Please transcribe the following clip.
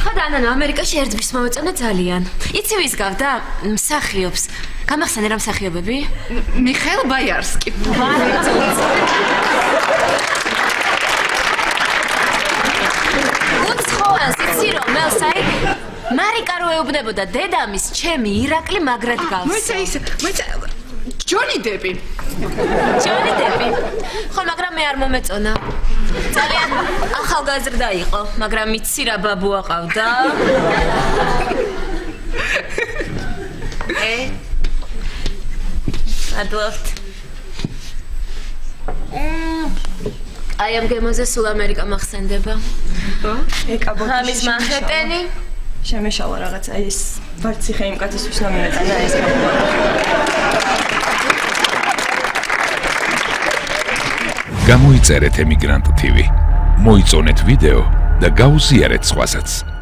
ხოდა ანანო ამერიკაში ერთბის მოვეწონა ძალიან. იცი ვის გავდა? მსახიობს. გამახსენე რა მსახიობები? მიხეილ ბაიარსკი. უცხოას იცი რომ მელსაი მარიკა რო ეუბნებოდა დედამის ჩემი ირაკლი მაგრად გავს. მოიცა ჯონი დები. ჯონი დები. ხო, მაგრამ მე არ მომეწონა. ძალიან ახალგაზრდა იყო, მაგრამ იცი რა ბაბუ აყავდა. მადლობთ. აი ამ გემოზე სულ ამერიკა მახსენდება. ამის მანჰეტენი. შემეშალა რაღაცა ის ვარციხე იმ კაცისთვის ნომინეტანა ეს. გამოიწერეთ ემიგრანტ TV. მოიწონეთ ვიდეო და გაუზიარეთ სხვასაც.